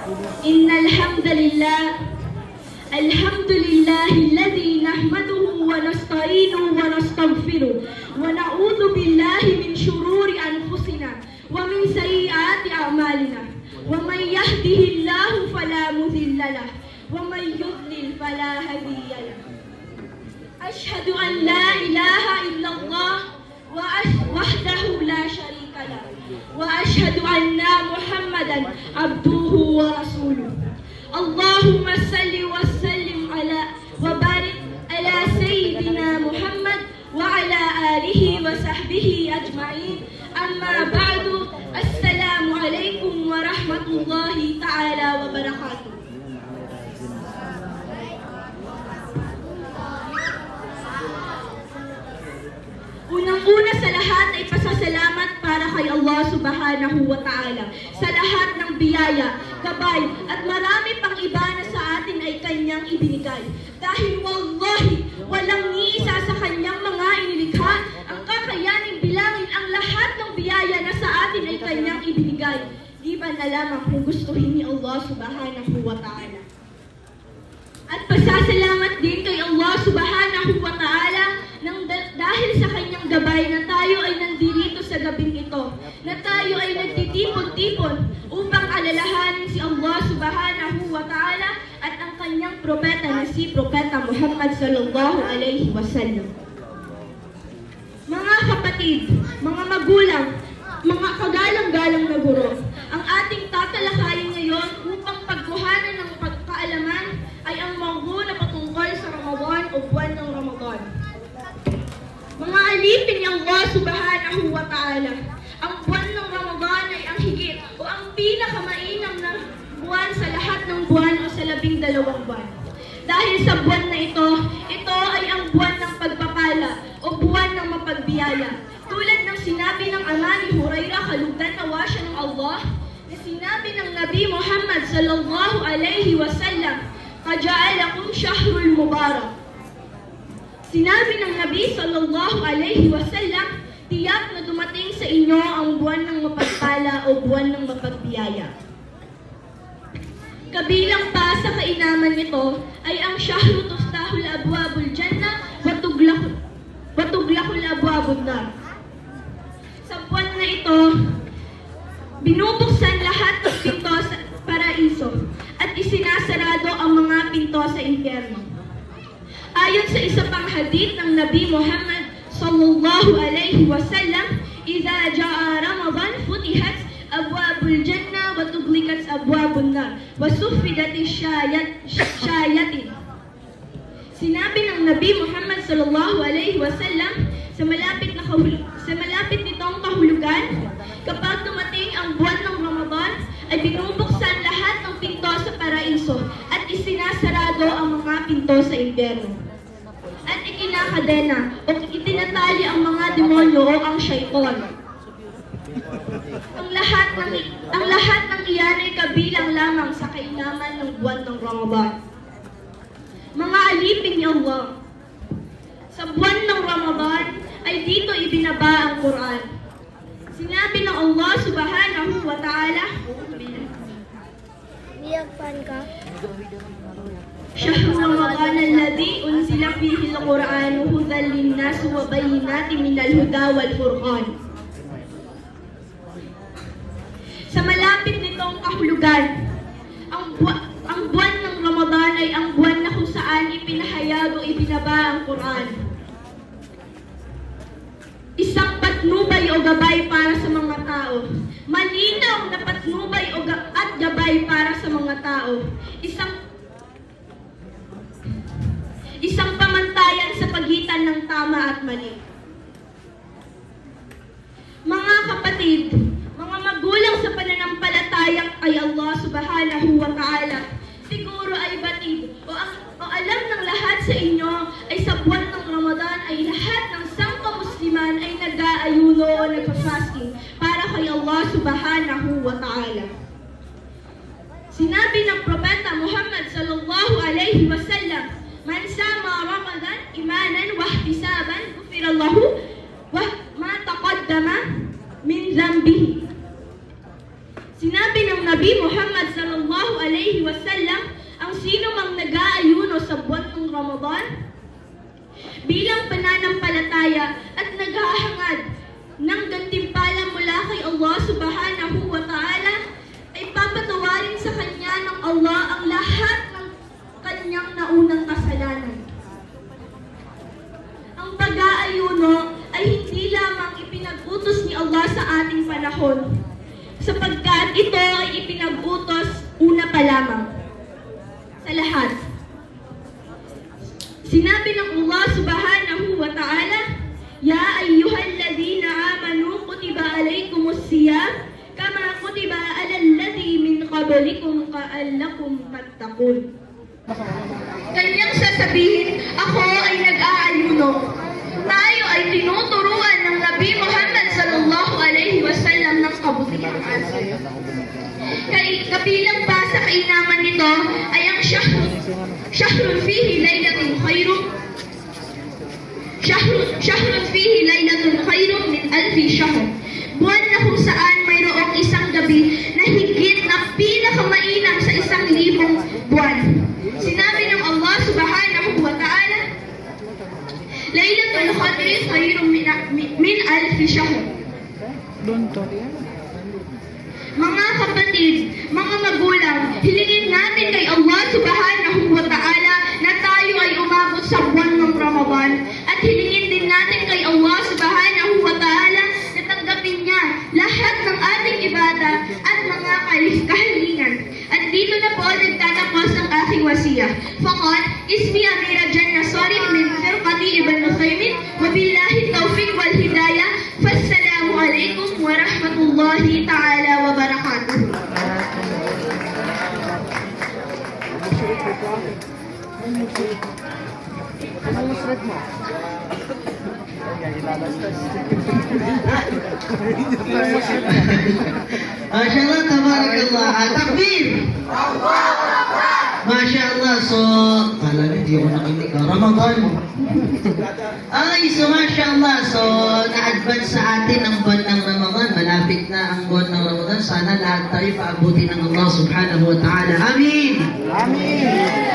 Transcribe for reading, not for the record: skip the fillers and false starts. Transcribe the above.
إن الحمد لله الذي نحمده ونستعينه ونستغفره ونعوذ بالله من شرور أنفسنا ومن سيئات أعمالنا ومن يهده الله فلا مضل له ومن يضلل فلا هادي له أشهد أن لا إله إلا الله وحده لا شريك له وأشهد أن محمدا عبده ورسوله اللهم صل وسلم على وبارك على سيدنا محمد وعلى آله وصحبه أجمعين أما بعد السلام عليكم ورحمة الله تعالى وبركاته. Unang-una sa lahat ay pasasalamat para kay Allah subhanahu wa ta'ala sa lahat ng biyaya, gabay at marami pang iba na sa atin ay kanyang ibinigay. Dahil wallahi, walang niisa sa kanyang mga inilikha ang kakayaning bilangin ang lahat ng biyaya na sa atin ay kanyang ibinigay. Liban na lamang kung gustuhin ni Allah subhanahu wa ta'ala. At pasasalamat din kay Allah subhanahu wa ta'ala dahil sa kanyang gabay na tayo ay nandito sa gabing ito, na tayo ay nagtitipon-tipon upang alalahanin si Allah subhanahu wa ta'ala at ang kanyang propeta na si Propeta Muhammad sallallahu alaihi wasallam. Mga kapatid, mga magulang, mga kagalang-galang na guro, ang ating tatalakayin ngayon upang pagkuhanan ng pagkaalaman ay ang manggo na patungkol sa Ramadan o buwan ng Ramadan. Mga alipin ni Allah subhanahu wa ta'ala, ang buwan ng Ramadan ay ang higit o ang pinakamainam na buwan sa lahat ng buwan o sa 12 buwan. Dahil sa buwan na ito ay ang buwan ng pagpapala o buwan ng mapagbiyaya. Tulad ng sinabi ng ama ni Hurairah, kalugdan nawa siya ng Allah, na sinabi ng Nabi Muhammad sallallahu alaihi wasallam, "Kaja'alakum syahrul mubarak." Sinabi ng Nabi sallallahu alaihi wasallam, tiyak na dumating sa inyo ang buwan ng mapagpala o buwan ng mapagbiyaya. Kabilang pa sa kainaman nito ay ang syahru tuftahul abwabul jannah wa tuglaqul abwabun nar. Sa buwan na ito, binubuksan lahat ng pinto sa paraiso at isinasarado ang mga pinto sa impyerno. Ayon sa isa pang hadith ng Nabi Muhammad sallallahu alaihi wasallam, "Idza jaa Ramadan futihat abwabul jannah wa tughliqat abwabun nar wa suffidatis syayatin." Sinabi ng Nabi Muhammad sallallahu alaihi wasallam sa malapit nitong kahulugan, kapag dumating ang buwan ng Ramadan, ay binubuksan lahat ng pinto sa paraiso at isinasarado ang mga pinto sa impyerno. At ikinakadena o itinatali ang mga demonyo o ang syaitan. Ang lahat ng iyan ay kabilang lamang sa kainaman ng buwan ng Ramadan. Mga alipin ni Allah, sa buwan ng Ramadan ay dito ibinaba ang Quran. Sinabi ng Allah subhanahu wa ta'ala, "Shahr Ramadan alladhi unzila fihi al-Quran hudan lin-nas wa bayyinatin minal huda wal furqan." Sa malapit nitong kahulugan, ang buwan ng Ramadan ay ang buwan na kung saan ipinahayag o ibinaba ang Quran. Isang patnubay o gabay para sa mga tao. Malinaw na patnubay at gabay para sa mga tao. Isang pamantayan sa pagitan ng tama at mali. Mga kapatid, mga magulang sa pananampalatayang kay Allah subhanahu wa ta'ala, siguro ay batid o alam ng lahat sa inyo ay sa buwan ng Ramadan ay lahat ng sangkamusliman ay nag-aayuno o nag-fasting para kay Allah subhanahu wa ta'ala. Sinabi ng Propeta Muhammad sallallahu alaihi wasallam, "Man sama Ramadan imanan wa ihtisaban, ghufira lahu wa ma taqaddama min dhanbihi." Sinabi ng Nabi Muhammad sallallahu Ramadan? Bilang pananampalataya at naghahangad ng gantimpala mula kay Allah subhanahu wa ta'ala, ay papatawarin sa Kanya ng Allah ang lahat ng Kanyang naunang kasalanan. Ang pag-aayuno ay hindi lamang ipinag-utos ni Allah sa ating panahon, sapagkat ito ay ipinag-utos una pa lamang sa lahat. Sinabi ng Allah subhanahu wa ta'ala, Ya ayyuhalladhina amanu kutiba alaykumus siyam kama kutiba alal ladhi min qablikum ka'allakum tattaqun. Kanyang sasabihin, ako ay nag-aayuno. Tayo ay tinuturuan ng Nabi Muhammad sallallahu alaihi wasallam ng kabutihang asal. Kabilang pa sa kainaman nito ay ang shahrun fihi laylatul khairum shahrun fihi laylatul khairum min alfi shahr. Buwan na kung saan mayroong isang gabi na higit na pinakamainam sa 1,000 buwan. Sinabi ng Allah subhanahu wa ta'ala, Laylatul Qadri khairun min alfi shahr. Mga kapatid, mga magulang, hilingin natin kay Allah subhanahu wa ta'ala na tayo ay umabot sa buwan ng Ramadan, at hilingin din natin kay Allah subhanahu wa ta'ala na tanggapin niya lahat ng ating ibada at mga kahilingan. At dito na po nagtatapos ang aking wasiya. Faqat, ismi Amira Jannah Sorry min Firqati Ibn Uthaymin, wabillahi tawfiq wal hidayah. Fassalamu alaikum wa rahmatullahi ta'ala wa barakatuh. MasyaAllah, tabarakallah. Takbir! MasyaAllah, so, kala hindi ako nakinig. Ramadan. Okay, so MasyaAllah, so, na-advance sa atin ang buwan ng Ramadan. Malapit na ang buwan ng Ramadan. Sana lahat tayo paabutin ng Allah subhanahu wa ta'ala. Amin! Amin.